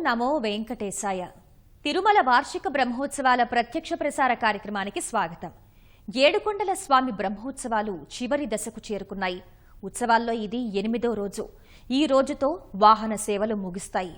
నమో వెంకటేశాయ. తిరుమల వార్షిక బ్రహ్మోత్సవాల ప్రత్యక్ష ప్రసార కార్యక్రమానికి స్వాగతం. ఏడుకొండల స్వామి బ్రహ్మోత్సవాలు చివరి దశకు చేరుకున్నాయి. ఉత్సవాల్లో ఇది 8వ రోజు. ఈ రోజుతో వాహన సేవలు ముగుస్తాయి.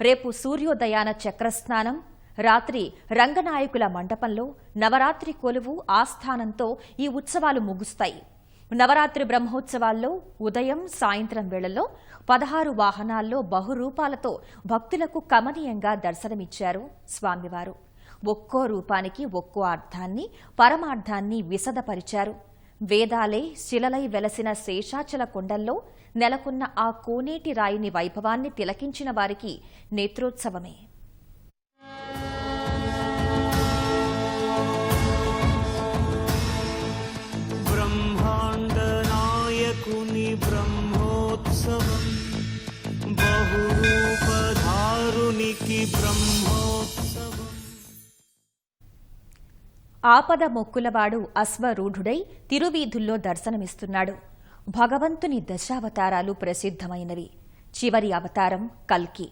రేపు సూర్యోదయాన చక్రస్నానం, రాత్రి రంగనాయకుల మండపంలో నవరాత్రి కొలువు ఆస్థానంతో ఈ ఉత్సవాలు ముగుస్తాయి. నవరాత్రి బ్రహ్మోత్సవాల్లో ఉదయం సాయంత్రం వేళల్లో 16 వాహనాల్లో బహురూపాలతో భక్తులకు కమనీయంగా దర్శనమిచ్చారు స్వామివారు. ఒక్కో రూపానికి ఒక్కో అర్థాన్ని, పరమార్థాన్ని విశదపరిచారు. వేదాలే శిలలై వెలసిన శేషాచల కొండల్లో నెలకొన్న ఆ కోనేటి రాయిని వైభవాన్ని తిలకించిన వారికి నేత్రోత్సవమే. బ్రహ్మోత్సవం బహురూపధారునికి బ్రహ్మోత్సవం. ఆపద మొక్కులవాడు అశ్వరూఢుడై తిరువీధుల్లో దర్శనమిస్తున్నాడు. భగవంతుని దశావతారాలు ప్రసిద్ధమైనవి. చివరి అవతారం కల్కి.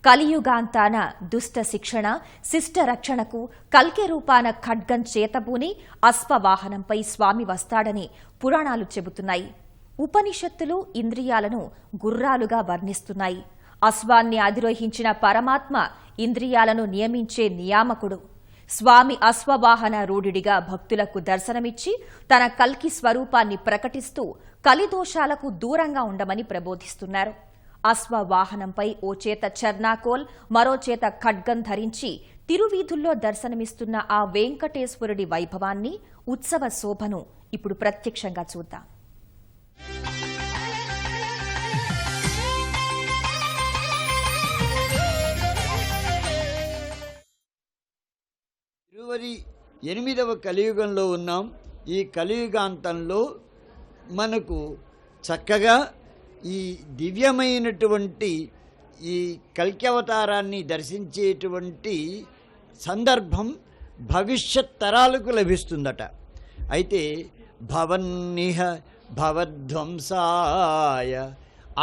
కలియుగాంతాన దుష్ట శిక్షణ, శిష్ట రక్షణకు కల్కి రూపాన ఖడ్గం చేతబూని అశ్వవాహనంపై స్వామి వస్తాడని పురాణాలు చెబుతున్నాయి. ఉపనిషత్తులు ఇంద్రియాలను గుర్రాలుగా వర్ణిస్తున్నాయి. అశ్వాన్ని అధిరోహించిన పరమాత్మ ఇంద్రియాలను నియమించే నియామకుడు. స్వామి అశ్వవాహన రూఢిడిగా భక్తులకు దర్శనమిచ్చి తన కల్కి స్వరూపాన్ని ప్రకటిస్తూ కలిదోషాలకు దూరంగా ఉండమని ప్రబోధిస్తున్నారు. అశ్వవాహనంపై ఓ చేత చర్నాకోల్, మరో చేత ఖడ్గం ధరించి తిరువీధుల్లో దర్శనమిస్తున్న ఆ వెంకటేశ్వరుడి వైభవాన్ని, ఉత్సవ శోభను ఇప్పుడు ప్రత్యక్షంగా చూద్దాం. తిరువరి 8వ కలియుగంలో ఉన్నాం. ఈ కలియుగాంతంలో మనకు చక్కగా ఈ దివ్యమైనటువంటి ఈ కల్కి అవతారాన్ని దర్శించేటువంటి సందర్భం భవిష్యత్ తరాలకు లభిస్తుందట. అయితే భవన్నిహ భవధ్వంసాయ,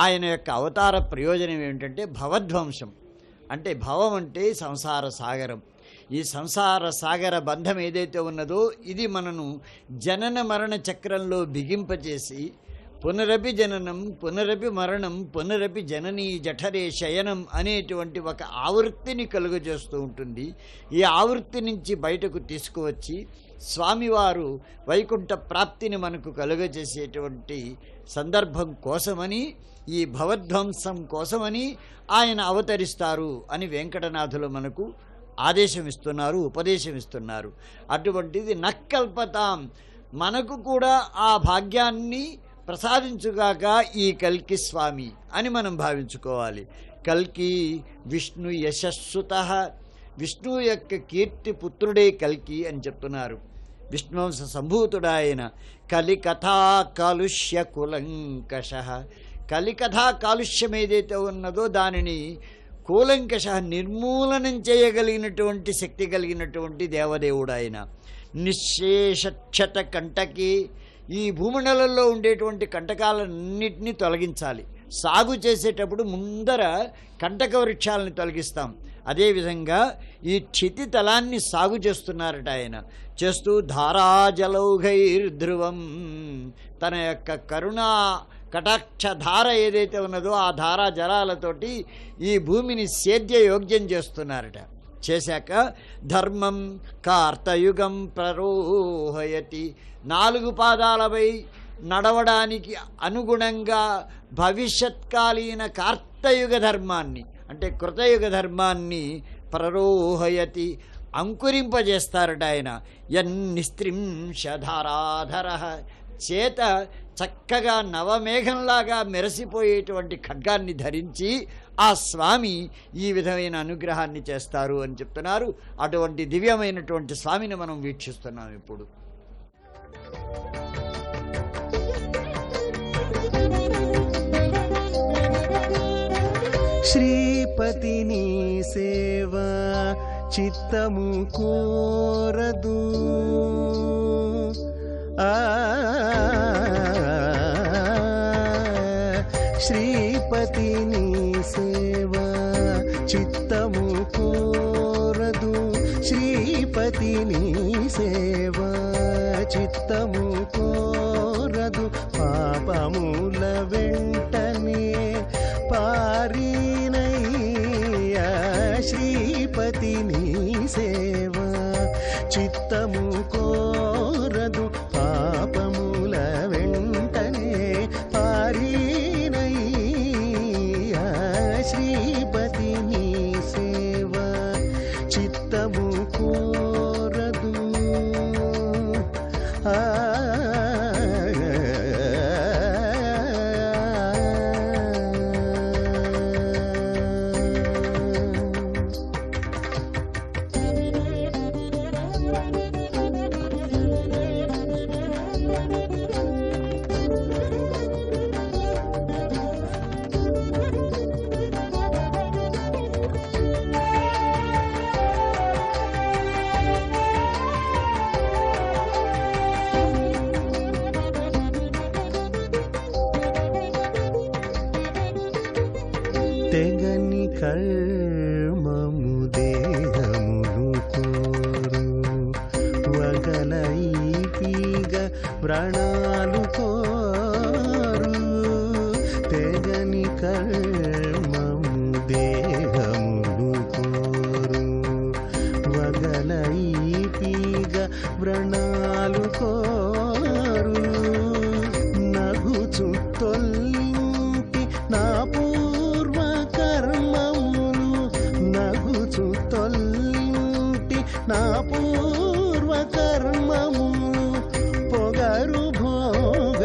ఆయన యొక్క అవతార ప్రయోజనం ఏమిటంటే భవధ్వంసం. అంటే భవం అంటే సంసార సాగరం. ఈ సంసార సాగర బంధం ఏదైతే ఉన్నదో ఇది మనను జనన మరణ చక్రంలో బిగింపచేసి పునరపి జననం, పునరపి మరణం, పునరపి జననీ జఠరే శయనం అనేటువంటి ఒక ఆవృత్తిని కలుగజేస్తూ ఉంటుంది. ఈ ఆవృత్తి నుంచి బయటకు తీసుకువచ్చి స్వామివారు వైకుంఠ ప్రాప్తిని మనకు కలుగజేసేటువంటి సందర్భం కోసమని, ఈ భవధ్వంసం కోసమని ఆయన అవతరిస్తారు అని వెంకటనాథులు మనకు ఆదేశమిస్తున్నారు, ఉపదేశమిస్తున్నారు. అటువంటిది నక్కల్పతాం, మనకు కూడా ఆ భాగ్యాన్ని ప్రసాదించుగాక ఈ కల్కి స్వామి అని మనం భావించుకోవాలి. కల్కి విష్ణు యశస్సుతః, విష్ణువు యొక్క కీర్తి పుత్రుడే కల్కి అని చెప్తున్నారు. విష్ణువంశ సంభూతుడాయన. కలికథా కాలుష్య కులంకష, కలికథా కాలుష్యం ఏదైతే ఉన్నదో దానిని కూలంకష నిర్మూలనం చేయగలిగినటువంటి శక్తి కలిగినటువంటి దేవదేవుడు ఆయన. నిశ్శేషక్షత కంటకి, ఈ భూమండలంలో ఉండేటువంటి కంటకాలన్నింటినీ తొలగించాలి. సాగు చేసేటప్పుడు ముందర కంటక వృక్షాలని తొలగిస్తాం. అదేవిధంగా ఈ క్షితి తలాన్ని సాగు చేస్తున్నారట ఆయన. చేస్తూ ధారాజలౌఘైర్ధ్రువం, తన యొక్క కరుణా కటాక్ష ధార ఏదైతే ఉన్నదో ఆ ధారా జలాలతోటి ఈ భూమిని సేద్యయోగ్యం చేస్తున్నారట. చేశాక ధర్మం కార్తయుగం ప్రరోహయతి, 4 పాదాలపై నడవడానికి అనుగుణంగా భవిష్యత్కాలీన కార్తయుగ ధర్మాన్ని అంటే కృతయుగ ధర్మాన్ని ప్రరోహయతి అంకురింపజేస్తారట ఆయన. యన్నిస్త్రింశధారాధర, చేత చక్కగా నవమేఘంలాగా మెరసిపోయేటువంటి ఖడ్గాన్ని ధరించి ఆ స్వామి ఈ విధమైన అనుగ్రహాన్ని చేస్తారు అని చెప్తున్నారు. అటువంటి దివ్యమైనటువంటి స్వామిని మనం వీక్షిస్తున్నాం ఇప్పుడు. శ్రీపతిని సేవా చిత్తము కోరదు, శ్రీపతిని సేవా చిత్తము కోరదు శ్రీపతిని సేవ చిత్తము కోరదు పాపముల వెంటనే పారినయ్య శ్రీపతిని సేవ చిత్తము కోరదు పాపముల వెంటనే పారినయ్య శ్రీపతిని సేవ చిత్తము కోరదు తెగని కర్మము దేహమును కోరు వగలైపీగ వ్రణాలు కోరు తెగని కర్మము దేహమును కోరు వగలైపీగ వ్రణాలు కోరు నగుచు తొల్లింటి నా పూర్వ కర్మములు నగుచు తొల్లింటి నా పూర్వ కర్మములు పొగరు భోగ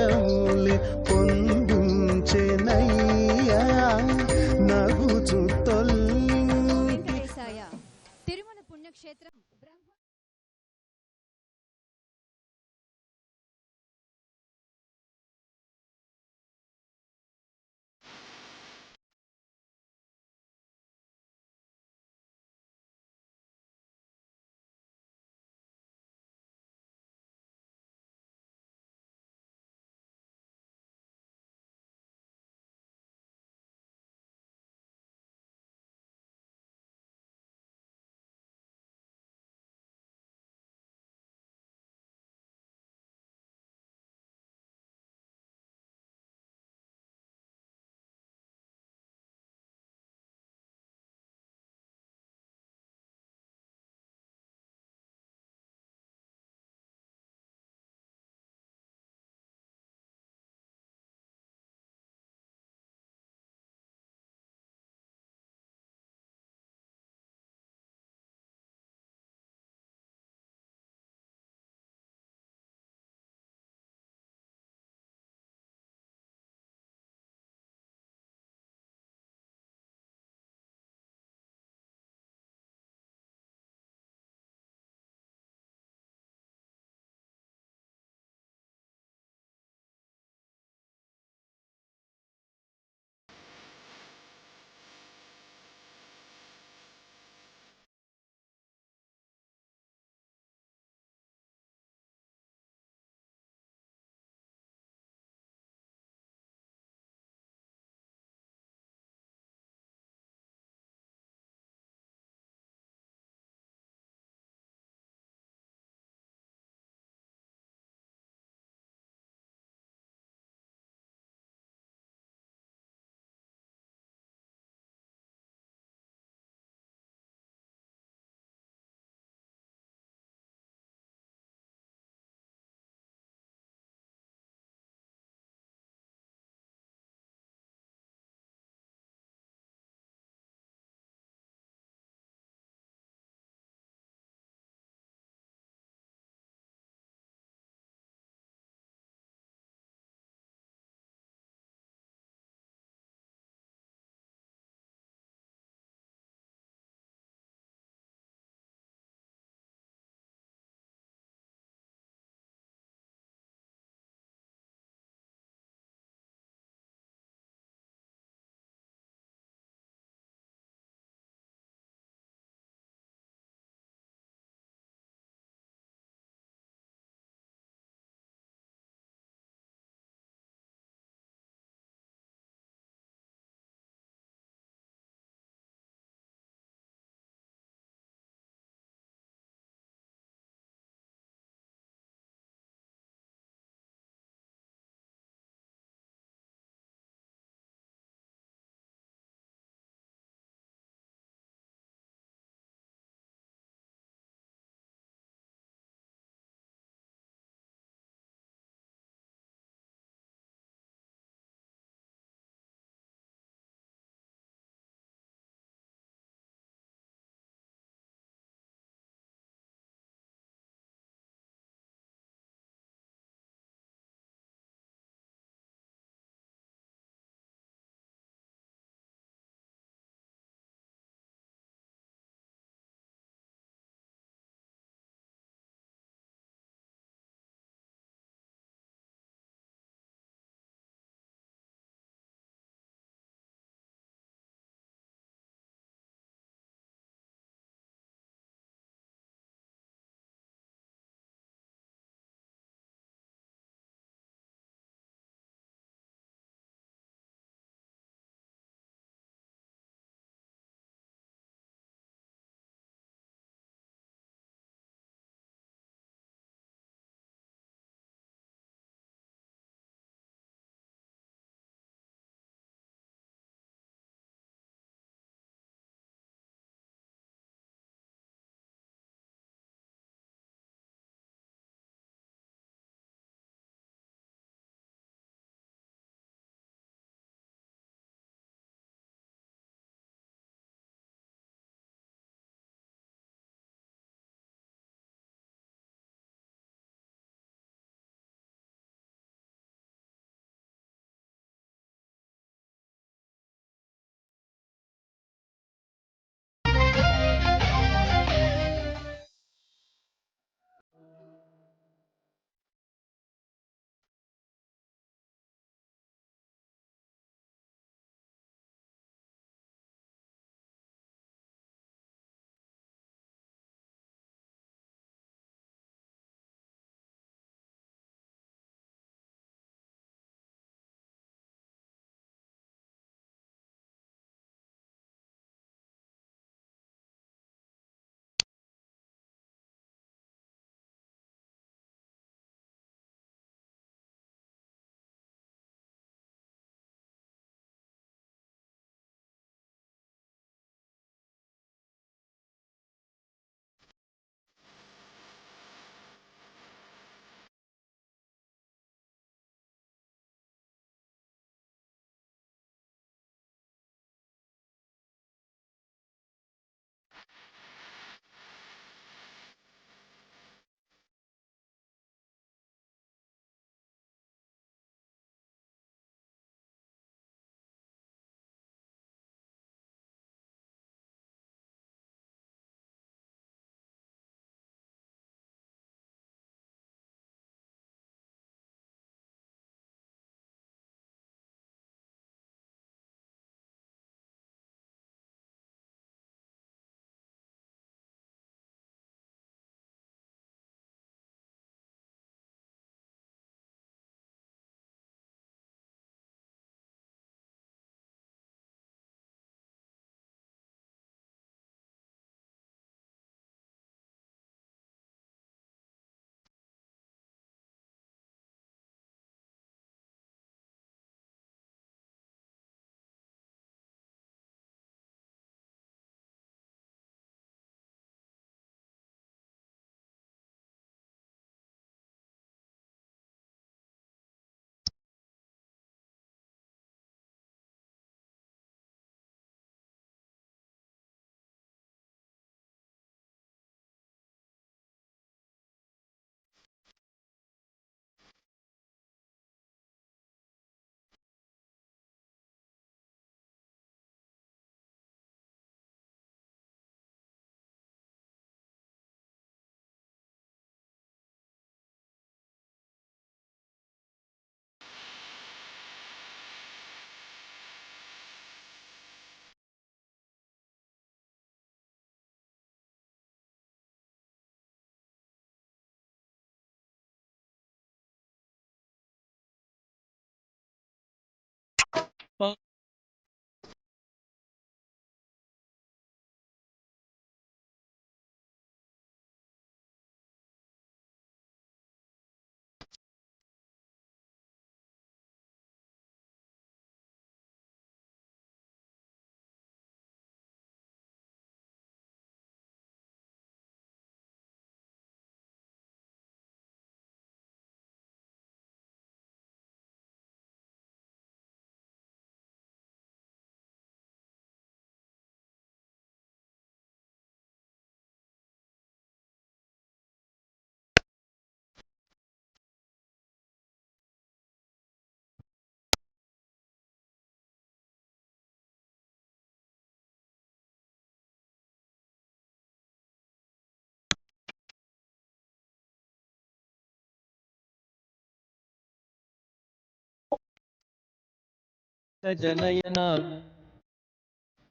జనయన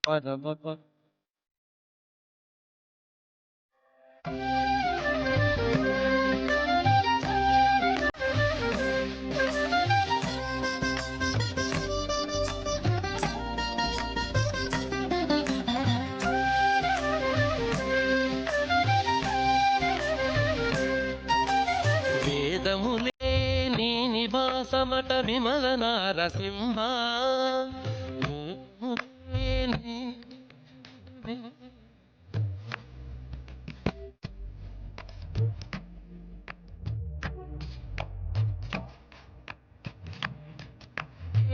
పరమ వేదములే నీ నివాసమట విమల నారసింహ వేదములే నీ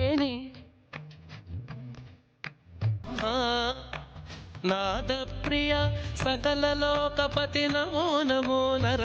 ఏని నాద ప్రియ సకల లోకపతి నమో నమో నర